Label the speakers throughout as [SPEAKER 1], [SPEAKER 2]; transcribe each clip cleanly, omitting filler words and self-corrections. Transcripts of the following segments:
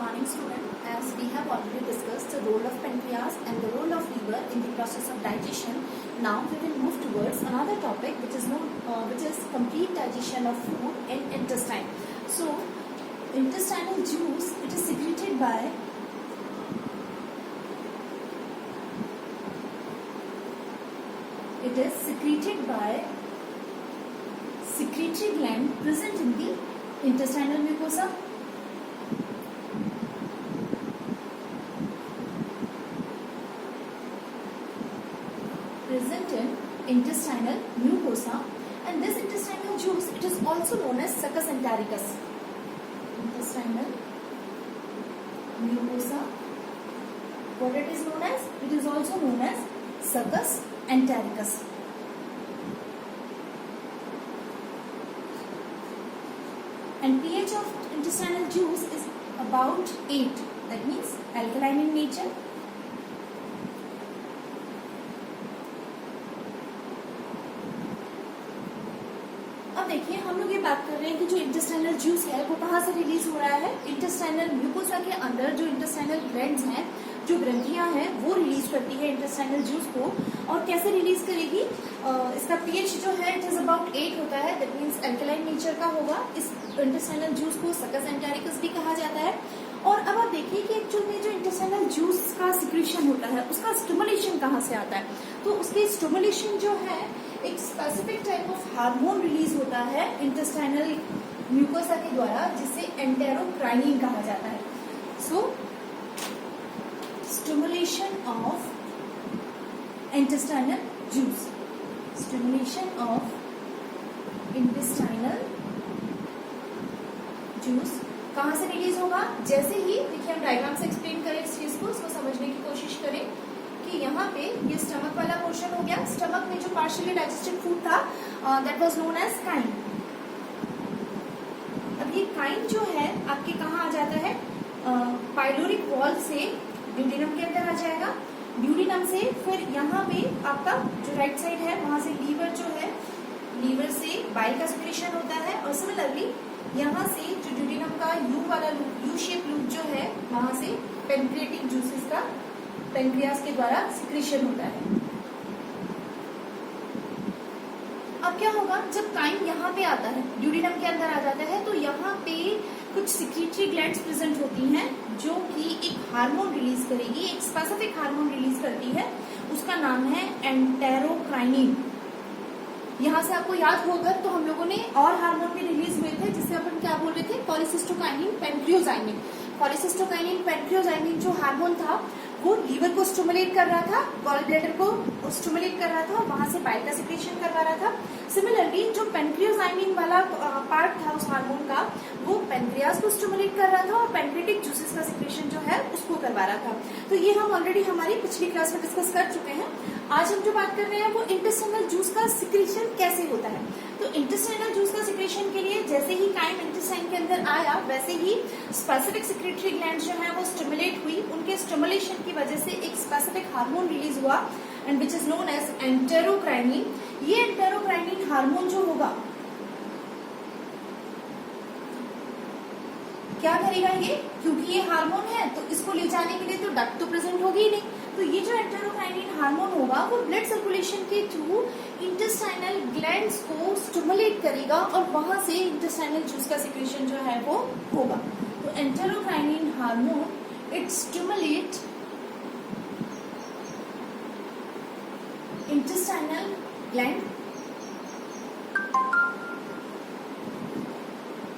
[SPEAKER 1] morning student. As we have already discussed the role of pancreas and the role of liver in the process of digestion, now we will move towards another topic which is complete digestion of food in intestine. So intestinal juice, it is secreted by secretory gland present in the intestinal mucosa. Present in intestinal mucosa, and this intestinal juice, it is also known as succus entericus. Intestinal mucosa, what it is known as? It is also known as succus entericus. And pH of intestinal juice is about 8. That means alkaline in nature. अब देखिए, हम लोग ये बात कर रहे हैं कि जो इंटेस्टाइनल जूस है वो कहाँ से रिलीज हो रहा है। इंटेस्टाइनल म्यूकोसा के अंदर जो इंटेस्टाइनल ग्लैंड्स हैं, जो ग्रंथियां हैं, वो रिलीज करती है इंटेस्टाइनल जूस को। और कैसे रिलीज करेगी? इसका पीएच जो है इट इज अबाउट 8 होता है। दैट मीन्स अल्कलाइन नेचर का होगा। इस इंटेस्टाइनल जूस को सकस एंटेरिकस भी कहा जाता है। और अब आप देखिए कि एक्चुअल में जो इंटेस्टाइनल जूस का सिक्रीशन होता है उसका स्टिमुलेशन कहाँ से आता है। तो उसकी स्टिमुलेशन जो है, एक specific type of hormone release होता है इंटेस्टाइनल म्यूकोसा के द्वारा, जिसे एंटेरोक्राइनिन कहा जाता है। So stimulation of intestinal juice, stimulation of intestinal juice कहाँ से रिलीज होगा? जैसे ही देखिए, हम डायग्राम से एक्सप्लेन करें इस चीज को, इसको समझने की कोशिश करें कि यहाँ पे ये स्टमक वाला पोर्शन हो गया। स्टमक में जो पार्शियली डाइजेस्टेड फूड था, that was known as chyme. अब ये काइन जो है आपके कहाँ आ जाता है? पाइलोरिक वॉल से ड्यूडेनम के अंदर आ जाएगा। ड्यूडेनम से फिर यहाँ पे आपका जो राइट साइड है वहां से लीवर जो है, लीवर से बाइल का सिक्रीशन होता है। और सिमिलरली यहाँ से जो ड्यूडेनम का यू वाला लूप, यू शेप लूप जो है, वहां से पेनक्रिएटिक जूसेस का पेनक्रियास के द्वारा सिक्रीशन होता है। अब क्या होगा? जब काइन यहाँ पे आता है, ड्यूडेनम के अंदर आ जाता है, तो यहाँ पे कुछ सिक्रीटरी ग्लैंड्स प्रेजेंट होती हैं जो कि एक हार्मोन रिलीज करेगी, एक स्पेसिफिक हार्मोन रिलीज करती है। उसका नाम है एंटेरोक्राइनिन। यहाँ से आपको याद होगा तो हम लोगों ने और हार्मोन भी रिलीज हुए थे, जिससे अपन क्या बोल रहे थे? पॉलीसिस्टोकाइनिन, पेनक्रियोजाइनिन। पॉलीसिस्टोकाइनिन, पेनक्रियोजाइनिन जो हार्मोन था वो लीवर को स्टिमुलेट कर रहा था, गॉल ब्लैडर को स्टिमुलेट कर रहा था, वहां से बाइल का सिक्रीशन करवा रहा था। सिमिलरली जो पेनक्रियोजाइनिन वाला पार्ट था उस हार्मोन का, वो पेनक्रियास को स्टिमुलेट कर रहा था और पेनक्रिएटिक जूसेस का सिक्रीशन जो है उसको करवा रहा था। तो ये हम ऑलरेडी हमारी पिछली क्लास में डिस्कस कर चुके हैं। आज हम जो बात कर रहे हैं वो इंटेस्टाइनल जूस का सिक्रीशन कैसे होता है। तो इंटेस्टाइनल जूस का सिक्रीशन के लिए जैसे ही काइन इंटेस्टाइन के अंदर आया, वैसे ही स्पेसिफिक सिक्रेटरी ग्लैंड जो है वो स्टिमुलेट हुई। उनके स्टिमुलेशन की वजह से एक स्पेसिफिक हार्मोन रिलीज हुआ, and which is known as enterocrinin. ये एंटेरोक्राइनिन हार्मोन जो होगा, क्या करेगा ये? क्योंकि ये हार्मोन है तो इसको ले जाने के लिए तो डक्ट तो प्रेजेंट होगी ही नहीं। तो ये जो एंटेरोक्राइनिन हार्मोन होगा वो ब्लड सर्कुलेशन के थ्रू इंटेस्टाइनल ग्लैंड्स को स्टिमुलेट करेगा और वहां से इंटेस्टाइनल जूस का सिक्रीशन जो है वो होगा। तो enterocrinin hormone it stimulate intestinal gland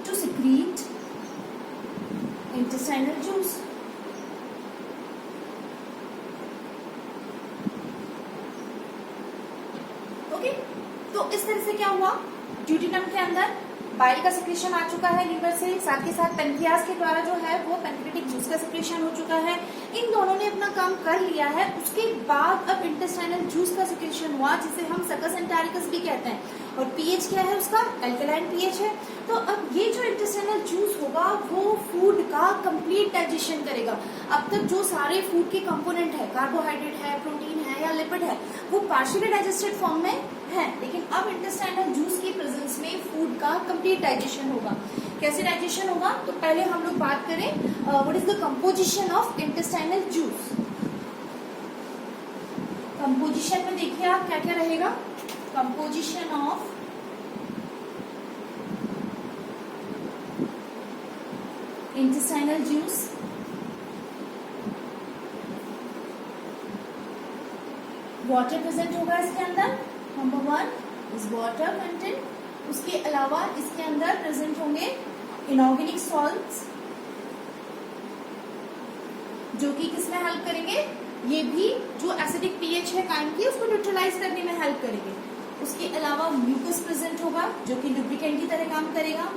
[SPEAKER 1] to secrete intestinal juice. Okay, तो इस तरह से क्या हुआ? ड्यूडेनम के अंदर बाइल का सिक्रीशन आ चुका है लीवर से, साथ ही साथ पेनक्रियास के द्वारा जो है वो पेनक्रिएटिक जूस का सिक्रीशन हो चुका है। इन दोनों ने अपना काम कर लिया है। उसके बाद अब इंटेस्टाइनल जूस का सिक्रीशन हुआ, जिसे हम सकस एंटेरिकस भी कहते हैं। और पीएच क्या है उसका? अल्कलाइन पीएच है। तो अब ये जो इंटेस्टाइनल जूस होगा वो फूड का कंप्लीट डाइजेशन करेगा। अब तक जो सारे फूड के कंपोनेंट है, कार्बोहाइड्रेट है, प्रोटीन है या लिपिड है, वो पार्शियली डाइजेस्टेड फॉर्म में है, लेकिन अब इंटेस्टाइनल जूस की प्रेजेंस में फूड का कंप्लीट डाइजेशन होगा। कैसे डाइजेशन होगा? तो पहले हम लोग बात करें what is the composition of intestinal juice. Composition में देखिए आप क्या क्या रहेगा। Composition of intestinal juice, water present होगा इसके अंदर, नंबर 1 इज वाटर कंटेंट। उसके अलावा इसके अंदर प्रेजेंट होंगे इनऑर्गेनिक सॉल्ट्स, जो कि किसमें हेल्प करेंगे? ये भी जो एसिडिक पीएच है काइम की उसको न्यूट्रलाइज करने में हेल्प करेंगे। उसके अलावा म्यूकस प्रेजेंट होगा जो कि लुब्रिकेंट की तरह काम करेगा।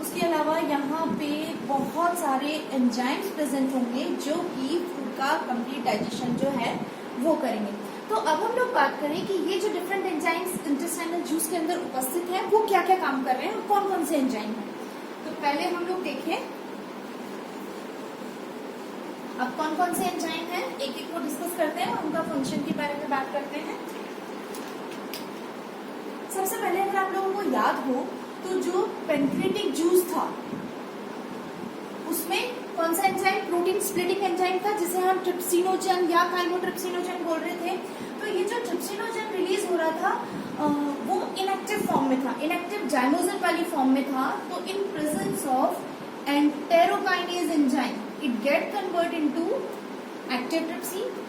[SPEAKER 1] उसके अलावा यहाँ पे बहुत सारे एंजाइम्स प्रेजेंट होंगे जो कि फूड का कंप्लीट डाइजेशन जो है वो करेंगे। तो अब हम लोग बात करें कि ये जो डिफरेंट एंजाइम्स इंटेस्टाइनल जूस के अंदर उपस्थित हैं वो क्या क्या काम कर रहे हैं और कौन कौन से एंजाइम हैं। तो पहले हम लोग देखें अब कौन कौन से एंजाइम हैं, एक एक को डिस्कस करते हैं और उनका फंक्शन के बारे में बात करते हैं। सबसे पहले अगर आप लोगों को याद हो तो जो पेनक्रेटिक जूस था उसमें कौन सा एंजाइम? प्रोटीन स्प्लिटिंग एंजाइम था जिसे हम ट्रिप्सिनोजन या काइमोट्रिप्सिनोजन बोल रहे थे। तो ये जो ट्रिप्सिनोजन रिलीज हो रहा था वो इनएक्टिव फॉर्म में था, इनएक्टिव जाइमोसिन वाली फॉर्म में था। तो इन presence of enterokinase enzyme it get convert into active trypsin.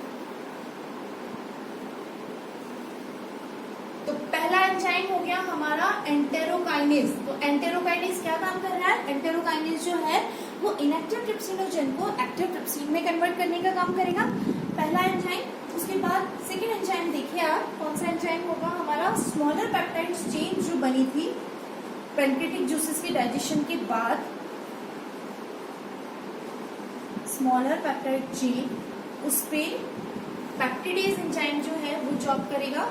[SPEAKER 1] तो पहला एंजाइम हो गया हमारा एंटेरोकाइनेज। तो एंटेरोकाइनेज क्या काम कर रहा है? एंटेरोकाइनेज जो है वो इनएक्टिव ट्रिप्सिनोजन को एक्टिव ट्रिप्सिन में कन्वर्ट करने का काम करेगा, पहला एंजाइम। उसके बाद सेकेंड एंजाइम देखिए आप, कौन सा एंजाइम होगा हमारा? स्मॉलर पेप्टाइड चेन जो बनी थी पेनक्रेटिक जूसेस के डाइजेशन के बाद, स्मॉलर पेप्टाइड चेन, उस पे पेप्टिडेज एंजाइम जो है वो जॉब करेगा।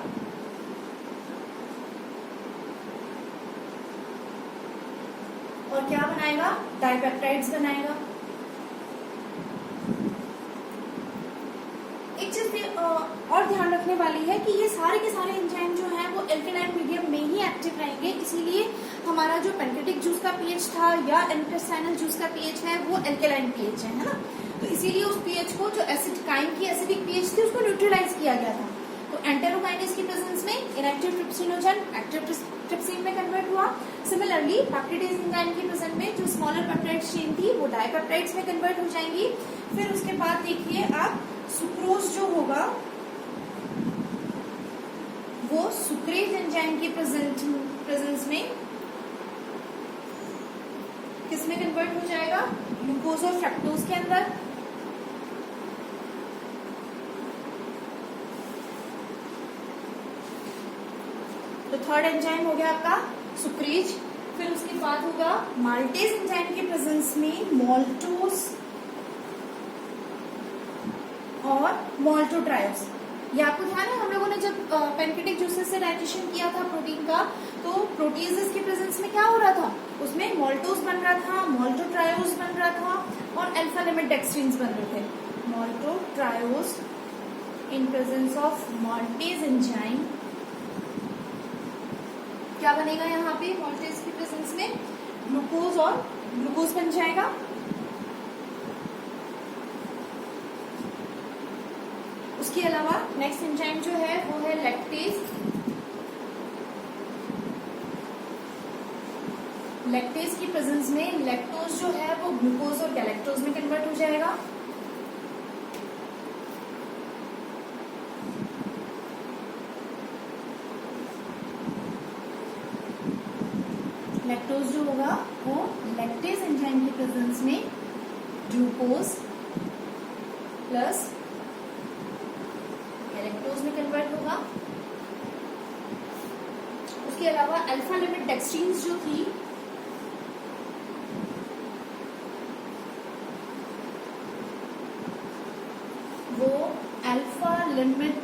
[SPEAKER 1] और क्या बनाएगा? डाइपेप्टाइड्स बनाएगा। एक चीज और ध्यान रखने वाली है कि ये सारे के सारे एंजाइम जो हैं वो एल्केलाइन मीडियम में ही एक्टिव रहेंगे, इसीलिए हमारा जो पेनक्रेटिक जूस का पीएच था या इंटेस्टाइनल जूस का पीएच है वो एल्केलाइन पीएच है ना। तो इसीलिए उस पीएच को जो काइम की एसिडिक पीएच थी उसको न्यूट्रलाइज किया गया था। तो एंटेरोकाइनेज की प्रेजेंस में इनएक्टिव ट्रिप्सिनोजन एक्टिव ट्रिप्सिन में कन्वर्ट हुआ। सिमिलरली पेप्टिडेज एंजाइम की प्रेजेंस में जो स्मॉलर पेप्टाइड चेन थी वो डाइपेप्टाइड्स में कन्वर्ट हो जाएंगी। फिर उसके बाद देखिए आप सुक्रोज जो होगा वो सुक्रेज एंजाइम की प्रेजेंस में किसमें कन्वर्ट हो जाएगा? ग्लूकोज और फ्रक्टोज के अंदर। तो थर्ड एंजाइम हो गया आपका सुक्रेज। फिर उसके बाद होगा माल्टेज एंजाइम के प्रेजेंस में मोल्टोज और मोल्टोट्रायोज। ये आपको ध्यान है हम लोगों ने जब पेनक्रेटिक जूसेस से डाइजेशन किया था प्रोटीन का, तो प्रोटीजेस के प्रेजेंस में क्या हो रहा था? उसमें मोल्टोज बन रहा था, मोल्टोट्रायोज बन रहा था और अल्फा लिमिट डेक्स्ट्रीन्स बन रहे थे। Maltotriose in presence of maltase enzyme क्या बनेगा? यहाँ पे माल्टेज की प्रेजेंस में ग्लूकोज और ग्लूकोज बन जाएगा। उसके अलावा नेक्स्ट एंजाइम जो है वो है लैक्टेज। लैक्टेज की प्रेजेंस में लैक्टोज जो है वो ग्लूकोज और गैलेक्टोज में कन्वर्ट हो जाएगा। लैक्टोज जो होगा वो लैक्टेज एंजाइम की प्रेजेंस में ग्लूकोज प्लस गैलेक्टोज में कन्वर्ट होगा। उसके अलावा अल्फा लिमिट डेक्स्ट्रीन्स जो थी वो अल्फा लिमिट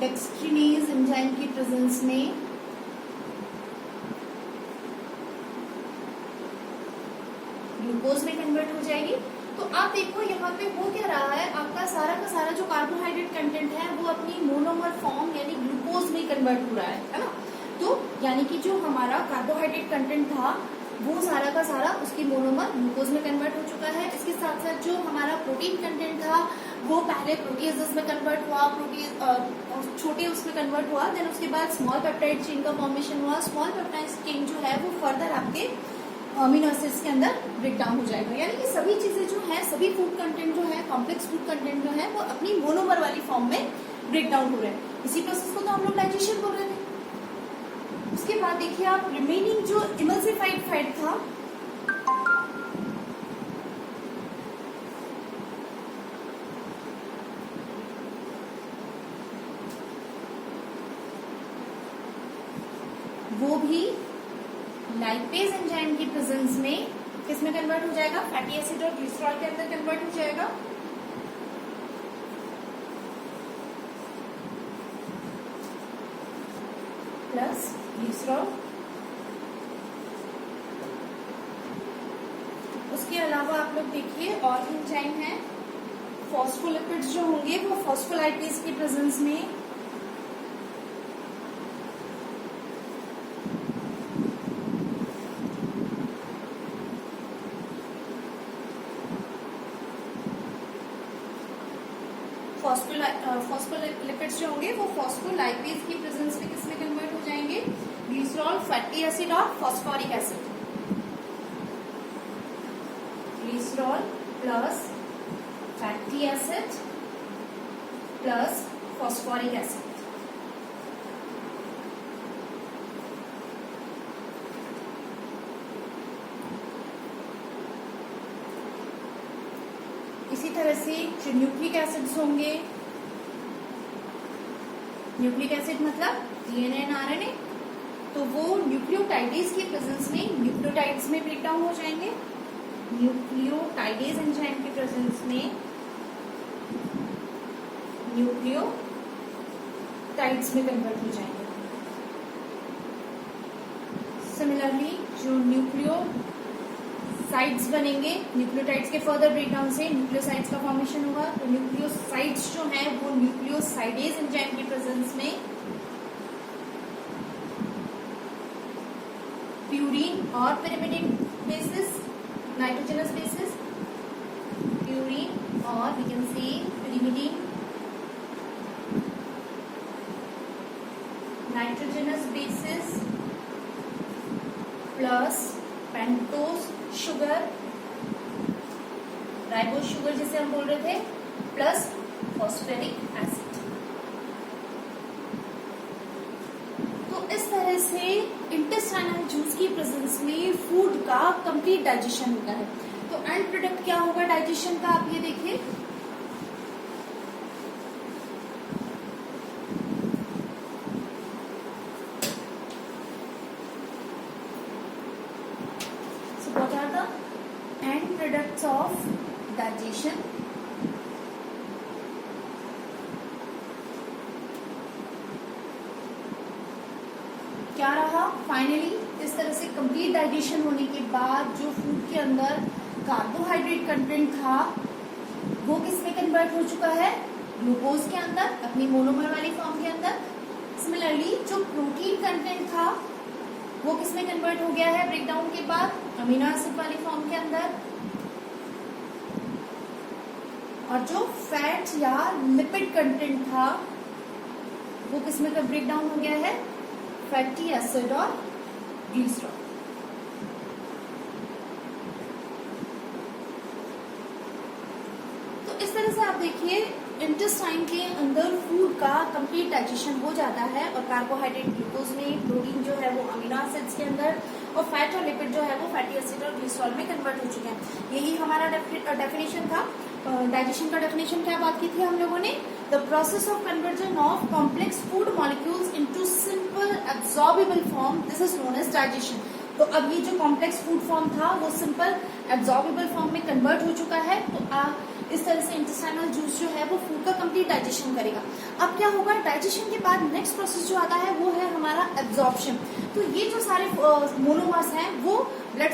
[SPEAKER 1] डेक्स्ट्रीनेज एंजाइम की प्रेजेंस में ग्लूकोज में कन्वर्ट हो जाएगी। तो आप देखो यहाँ पे हो क्या रहा है, आपका सारा का सारा जो कार्बोहाइड्रेट कंटेंट है वो अपनी मोनोमर फॉर्म यानी ग्लूकोज में कन्वर्ट हो रहा है ना। तो यानी कि जो हमारा कार्बोहाइड्रेट कंटेंट था वो सारा का सारा उसकी मोनोमर ग्लूकोज में कन्वर्ट हो चुका है। इसके साथ साथ जो हमारा प्रोटीन कंटेंट था वो पहले प्रोटीजेस में कन्वर्ट हुआ, छोटे उसमें कन्वर्ट हुआ, देन उसके बाद स्मॉल पेप्टाइड चेन का फॉर्मेशन हुआ। स्मॉल पेप्टाइड चेन जो है वो फर्दर आपके अमीनो एसिड्स के अंदर ब्रेक डाउन हो जाएगा। यानी कि सभी चीजें जो है, सभी फूड कंटेंट जो है, कॉम्प्लेक्स फूड कंटेंट जो है वो अपनी मोनोमर वाली फॉर्म में ब्रेक डाउन हो रहे हैं। इसी प्रोसेस को तो हम लोग डाइजेशन बोल रहे थे। उसके बाद देखिए आप रिमेनिंग जो इमल्सिफाइड फैट था, वो भी लाइपेज एंजाइम की प्रेजेंस में किसमें कन्वर्ट हो जाएगा, फैटी एसिड और ग्लिसरॉल के अंदर कन्वर्ट हो जाएगा। Plus glycerol. उसके अलावा आप लोग देखिए और एंजाइम है, फॉस्फोलिपिड्स जो होंगे वो फॉस्फोलाइपेज की प्रेजेंस में फॉस्फोलिपिड्स जो होंगे वो फॉस्फोलाइपेज की प्रेजेंस में किसमें कन्वर्ट हो जाएंगे, ग्लिसरॉल, फैटी एसिड और phosphoric acid. Glycerol plus fatty acid plus phosphoric acid. इसी तरह से जो न्यूक्लिक एसिड्स होंगे, न्यूक्लिक एसिड मतलब डीएनए एंड आरएनए, तो वो न्यूक्लियोटाइडेज की प्रेजेंस में न्यूक्लियोटाइड्स में ब्रेक डाउन हो जाएंगे। न्यूक्लियोटाइडेज एंजाइम की प्रेजेंस में न्यूक्लियोटाइड्स में कन्वर्ट हो जाएंगे। सिमिलरली जो न्यूक्लियोसाइड्स बनेंगे, न्यूक्लियोटाइड्स के फर्दर ब्रेकडाउन से न्यूक्लियोसाइड्स का फॉर्मेशन होगा। तो न्यूक्लियोसाइड्स जो है वो न्यूक्लियोसाइडेज एंजाइम की प्रेजेंस में प्यूरीन और pyrimidine bases, nitrogenous bases, purine और we can see pyrimidine, nitrogenous bases plus pentose sugar, ribose sugar जिसे हम बोल रहे थे, प्लस फॉस्फेरिक एसिड। तो इस तरह से इंटेस्टाइनल जूस की प्रेजेंस में फूड का कंप्लीट डाइजेशन होता है। तो एंड प्रोडक्ट क्या होगा डाइजेशन का, आप ये देखिए। What are the end products of digestion? क्या रहा फाइनली, इस तरह से कंप्लीट डाइजेशन होने के बाद जो फूड के अंदर कार्बोहाइड्रेट कंटेंट था वो किसमें कन्वर्ट हो चुका है, ग्लूकोज के अंदर, अपनी मोनोमर वाली फॉर्म के अंदर। सिमिलरली जो प्रोटीन कंटेंट था वो किसमें कन्वर्ट हो गया है ब्रेकडाउन के बाद, अमीनो एसिड वाली फॉर्म के अंदर। और जो फैट या लिपिड कंटेंट था वो किसमें का ब्रेकडाउन हो गया है, फैटी एसिड और ग्लिसरॉल। तो इस तरह से आप देखिए इंटेस्टाइन के अंदर फूड का कंप्लीट डाइजेशन हो जाता है और कार्बोहाइड्रेट ग्लूकोज में, प्रोटीन जो है वो अमीनो एसिड्स के अंदर, और फैट और लिपिड जो है वो फैटी एसिड और ग्लिसरॉल में कन्वर्ट हो चुके हैं। यही हमारा डेफिनेशन था। डाइजेशन का डेफिनेशन क्या बात की थी हम लोगों ने, the process of conversion of complex food molecules into simple absorbable form, this is known as digestion. तो अब ये जो कॉम्प्लेक्स फूड फॉर्म था वो सिंपल एब्जॉर्बेबल फॉर्म में कन्वर्ट हो चुका है। तो इस तरह से इंटेस्टाइनल जूस जो है वो फूड का कंप्लीट डाइजेशन करेगा। अब क्या होगा, डाइजेशन के बाद नेक्स्ट प्रोसेस जो आता है वो है हमारा एब्जॉर्प्शन। तो ये जो सारे मोनोमर्स हैं वो ब्लड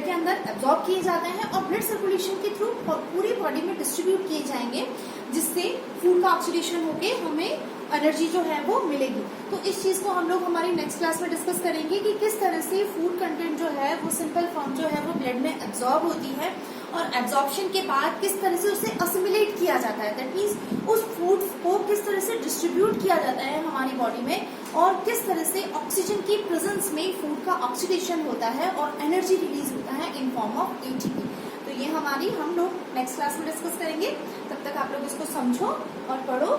[SPEAKER 1] के अंदर एब्जॉर्ब किए जाते हैं और ब्लड सर्कुलेशन के थ्रू पूरी बॉडी में डिस्ट्रीब्यूट किए जाएंगे, जिससे फूड का ऑक्सीडेशन होके हमें एनर्जी जो है वो मिलेगी। तो इस चीज को हम लोग हमारी नेक्स्ट क्लास में डिस्कस करेंगे कि किस तरह से फूड कंटेंट जो है वो सिंपल फॉर्म जो है वो ब्लड में एब्जॉर्ब होती है और एब्जॉर्प्शन के बाद किस तरह से उसे असिमिलेट किया जाता है, दैट मीन्स उस फूड को किस तरह से डिस्ट्रीब्यूट किया जाता है हमारी बॉडी में और किस तरह से ऑक्सीजन की प्रेजेंस में फूड का ऑक्सीडेशन होता है और एनर्जी रिलीज होता है इन फॉर्म ऑफ एटीपी। तो ये हम लोग नेक्स्ट क्लास में डिस्कस करेंगे। तब तक आप लोग इसको समझो और पढ़ो।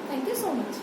[SPEAKER 1] Thank you so much.